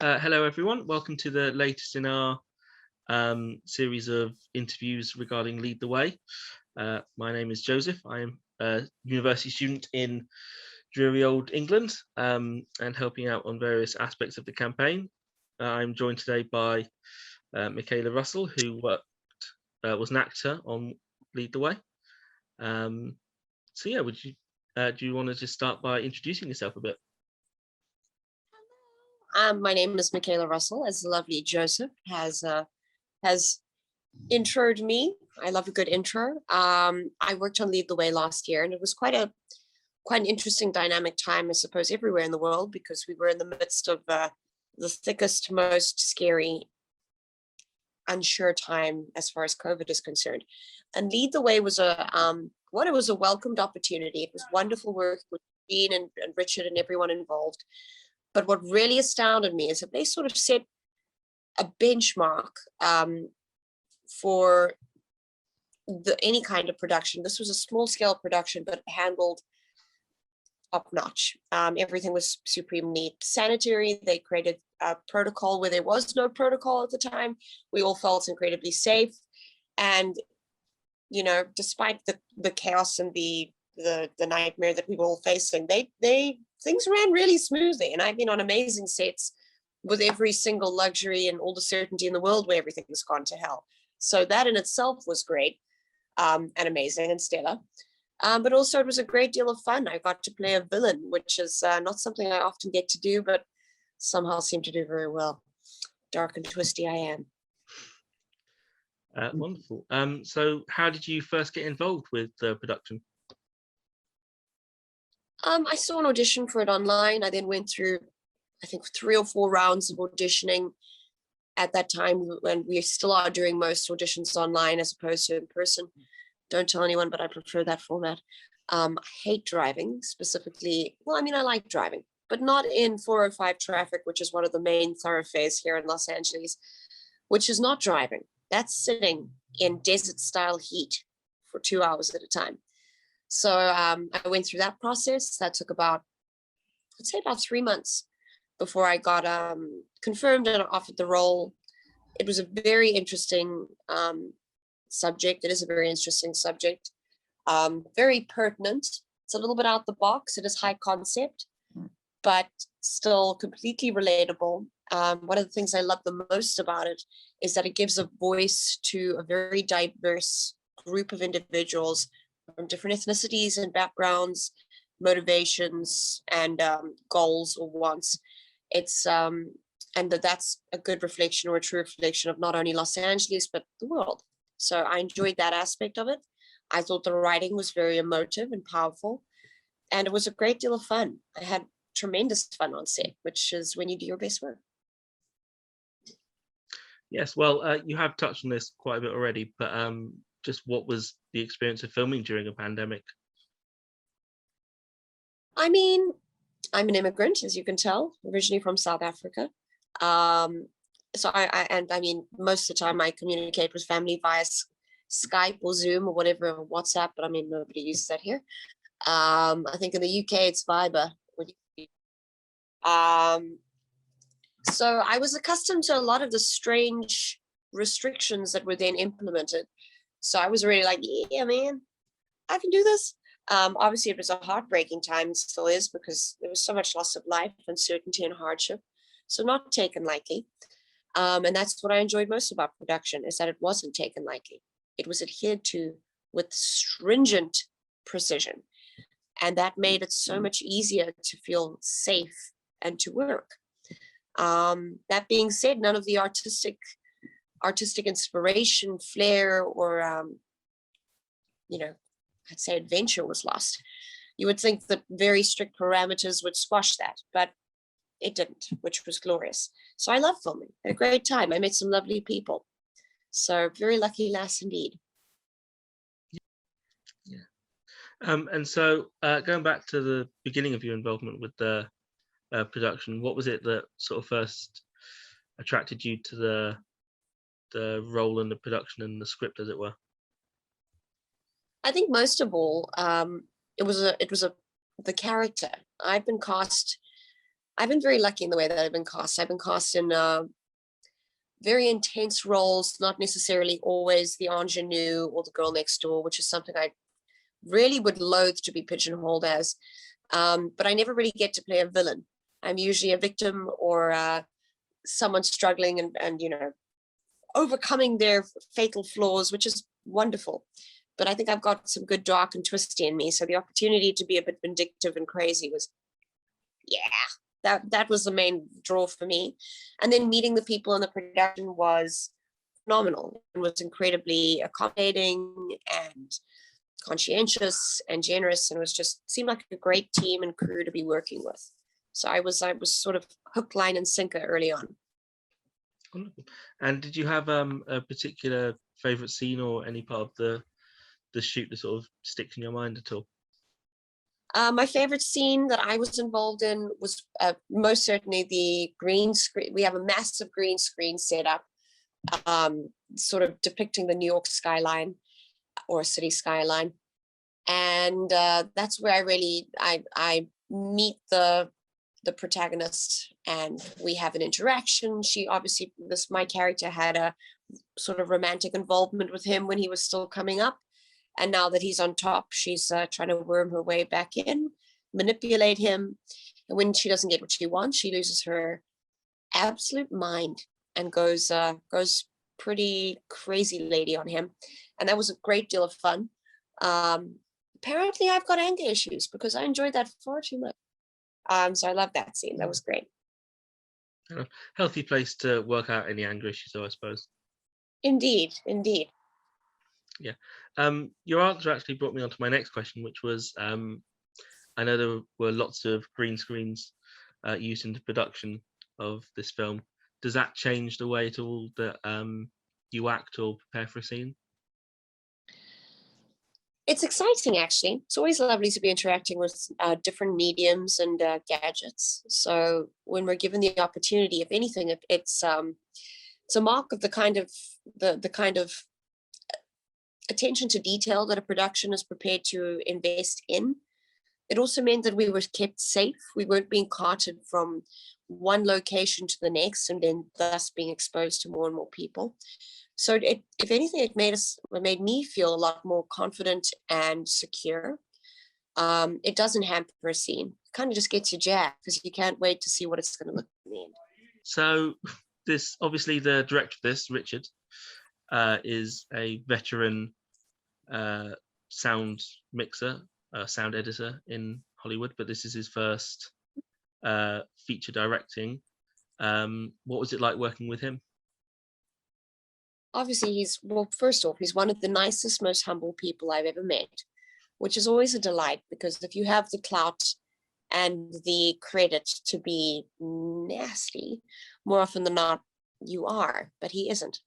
Hello, everyone. Welcome to the latest in our series of interviews regarding Lead the Way. My name is Joseph. I am a university student in dreary old England and helping out on various aspects of the campaign. I'm joined today by Michaella Russell, who was an actor on Lead the Way. So yeah, do you want to just start by introducing yourself a bit? My name is Michaella Russell, as the lovely Joseph has introed me. I love a good intro. I worked on Lead the Way last year, and it was quite an interesting dynamic time, I suppose, everywhere in the world, because we were in the midst of the thickest, most scary, unsure time as far as COVID is concerned. And Lead the Way was it was a welcomed opportunity. It was wonderful work with Dean and Richard and everyone involved. But what really astounded me is that they sort of set a benchmark for any kind of production. This was a small scale production, but handled top notch. Everything was supremely sanitary. They created a protocol where there was no protocol at the time. We all felt incredibly safe. And, you know, despite the chaos and the nightmare that we were all facing, things ran really smoothly. And I've been on amazing sets with every single luxury and all the certainty in the world where everything's gone to hell. So that in itself was great and amazing and stellar. But also it was a great deal of fun. I got to play a villain, which is not something I often get to do, but somehow seem to do very well. Dark and twisty I am. Wonderful. So how did you first get involved with the production? I saw an audition for it online. I then went through, I think, 3 or 4 rounds of auditioning at that time, when we still are doing most auditions online as opposed to in person. Don't tell anyone, but I prefer that format. I hate driving specifically. Well, I mean, I like driving, but not in 405 traffic, which is one of the main thoroughfares here in Los Angeles, which is not driving. That's sitting in desert style heat for 2 hours at a time. So I went through that process. That took about 3 months before I got confirmed and offered the role. It was a very interesting subject. It is a very interesting subject, very pertinent. It's a little bit out the box. It is high concept, but still completely relatable. One of the things I love the most about it is that it gives a voice to a very diverse group of individuals from different ethnicities and backgrounds, motivations, and goals or wants. It's and that's a good reflection, or a true reflection, of not only Los Angeles but the world. So I enjoyed that aspect of it. I thought the writing was very emotive and powerful, and it was a great deal of fun. I had tremendous fun on set, which is when you do your best work. Yes, well, you have touched on this quite a bit already, but just what was the experience of filming during a pandemic? I mean, I'm an immigrant, as you can tell, originally from South Africa. So I mean, most of the time I communicate with family via Skype or Zoom or whatever, or WhatsApp, but I mean, nobody uses that here. I think in the UK it's Viber. So I was accustomed to a lot of the strange restrictions that were then implemented. So I was really like, yeah, man, I can do this. Obviously, it was a heartbreaking time, it still is, because there was so much loss of life, uncertainty, and hardship. So not taken lightly. And that's what I enjoyed most about production, is that it wasn't taken lightly. It was adhered to with stringent precision. And that made it so much easier to feel safe and to work. That being said, none of the artistic inspiration, flair, or I'd say adventure was lost. You would think that very strict parameters would squash that, but it didn't, which was glorious. So I love filming. I had a great time. I met some lovely people. So very lucky lass indeed. Yeah. And so going back to the beginning of your involvement with the production, what was it that sort of first attracted you to the role in the production and the script, as it were? I think most of all, it was the character. I've been cast I've been very lucky in the way that I've been cast. I've been cast in very intense roles, not necessarily always the ingenue or the girl next door, which is something I really would loathe to be pigeonholed as. But I never really get to play a villain. I'm usually a victim or someone struggling and overcoming their fatal flaws, which is wonderful. But I think I've got some good dark and twisty in me. So the opportunity to be a bit vindictive and crazy was, that was the main draw for me. And then meeting the people in the production was phenomenal and was incredibly accommodating and conscientious and generous, and was just seemed like a great team and crew to be working with. So I was sort of hook, line, and sinker early on. Wonderful. And did you have a particular favorite scene or any part of the shoot that sort of sticks in your mind at all? My favorite scene that I was involved in was most certainly the green screen. We have a massive green screen set up, sort of depicting the New York skyline or city skyline. And that's where I meet the protagonist and we have an interaction. She obviously, my character had a sort of romantic involvement with him when he was still coming up. And now that he's on top, she's trying to worm her way back in, manipulate him. And when she doesn't get what she wants, she loses her absolute mind and goes pretty crazy lady on him. And that was a great deal of fun. Apparently I've got anger issues because I enjoyed that far too much. So I love that scene. That was great. A healthy place to work out any anger issues, though, I suppose. Indeed. Yeah. Your answer actually brought me on to my next question, which was, I know there were lots of green screens used in the production of this film. Does that change the way at all that you act or prepare for a scene? It's exciting, actually. It's always lovely to be interacting with different mediums and gadgets. So when we're given the opportunity, if anything, it's a mark of the kind of attention to detail that a production is prepared to invest in. It also meant that we were kept safe. We weren't being carted from one location to the next and then thus being exposed to more and more people. So if anything, it made me feel a lot more confident and secure. It doesn't hamper a scene. It kind of just gets you jacked because you can't wait to see what it's going to look like in the end. So this, obviously the director of this, Richard, is a veteran sound mixer, sound editor in Hollywood, but this is his first feature directing. What was it like working with him? Obviously, first off, he's one of the nicest, most humble people I've ever met, which is always a delight because if you have the clout and the credit to be nasty, more often than not, you are, but he isn't.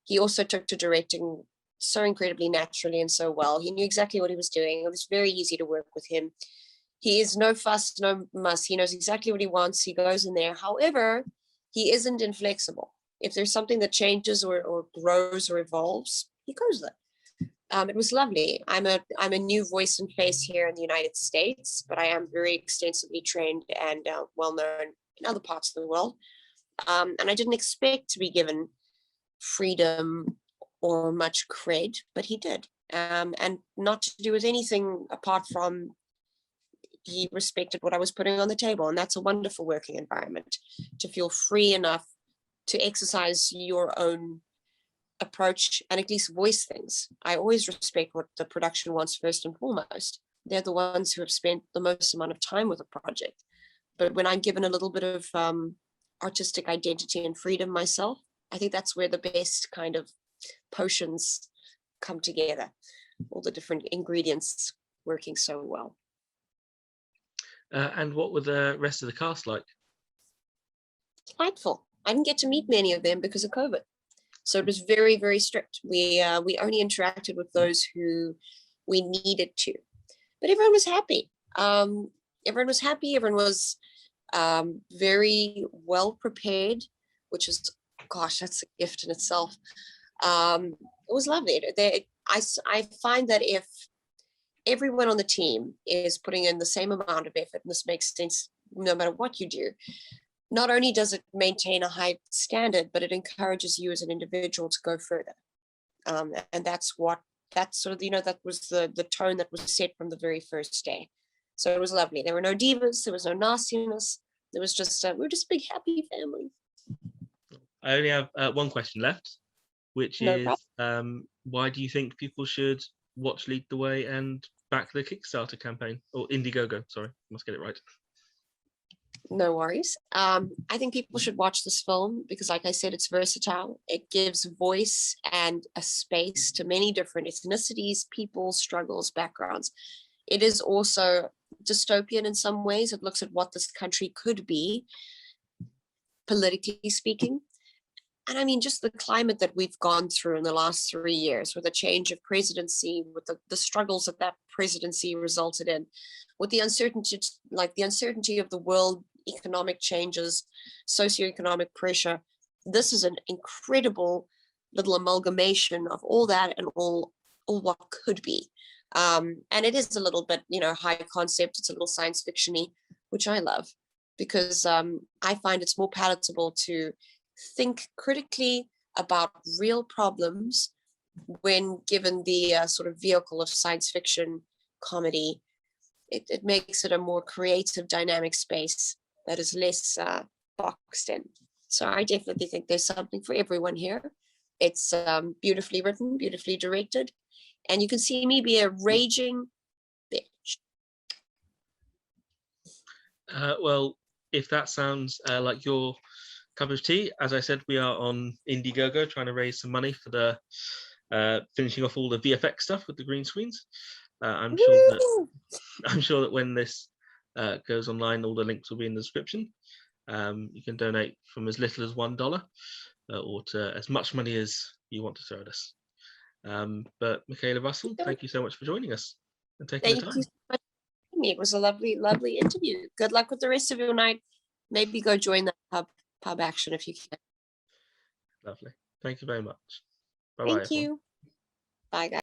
He also took to directing so incredibly naturally and so well. He knew exactly what he was doing. It was very easy to work with him. He is no fuss, no muss. He knows exactly what he wants. He goes in there. However, he isn't inflexible. If there's something that changes or grows or evolves, he goes there. It was lovely. I'm a new voice and face here in the United States, but I am very extensively trained and well known in other parts of the world. And I didn't expect to be given freedom or much cred, but he did. And not to do with anything apart from he respected what I was putting on the table. And that's a wonderful working environment, to feel free enough to exercise your own approach and at least voice things. I always respect what the production wants first and foremost. They're the ones who have spent the most amount of time with a project. But when I'm given a little bit of artistic identity and freedom myself, I think that's where the best kind of potions come together, all the different ingredients working so well. And what were the rest of the cast like? Delightful. I didn't get to meet many of them because of COVID. So it was very, very strict. We only interacted with those who we needed to. But everyone was happy. Everyone was happy. Everyone was very well prepared, which is, gosh, that's a gift in itself. It was lovely. I find that if everyone on the team is putting in the same amount of effort, and this makes sense no matter what you do. Not only does it maintain a high standard, but it encourages you as an individual to go further. And that's sort of, that was the tone that was set from the very first day. So it was lovely. There were no divas, there was no nastiness. There was just, we're just a big happy family. I only have one question left, which No is, why do you think people should watch Lead the Way and back the Kickstarter campaign, or Indiegogo? Sorry, must get it right. No worries. I think people should watch this film because, like I said, it's versatile. It gives voice and a space to many different ethnicities, people, struggles, backgrounds. It is also dystopian in some ways. It looks at what this country could be, politically speaking. And I mean, just the climate that we've gone through in the last 3 years with a change of presidency, with the struggles that presidency resulted in, with the uncertainty of the world, economic changes, socioeconomic pressure. This is an incredible little amalgamation of all that and all what could be. And it is a little bit, high concept. It's a little science fiction-y, which I love, because I find it's more palatable to think critically about real problems when given the sort of vehicle of science fiction comedy. It makes it a more creative, dynamic space that is less boxed in. So I definitely think there's something for everyone here. It's beautifully written, beautifully directed, and you can see me be a raging bitch. Well, if that sounds like your cup of tea, as I said, we are on Indiegogo trying to raise some money for the finishing off all the VFX stuff with the green screens. I'm sure that when this goes online, all the links will be in the description. You can donate from as little as $1 or to as much money as you want to throw at us. But Michaella Russell, thank you so much for joining us and taking the time. Thank you so much for having me. It was a lovely interview. Good luck with the rest of your night. Maybe go join the pub action if you can. Lovely. Thank you very much. Bye-bye, Thank everyone. you. Bye, guys.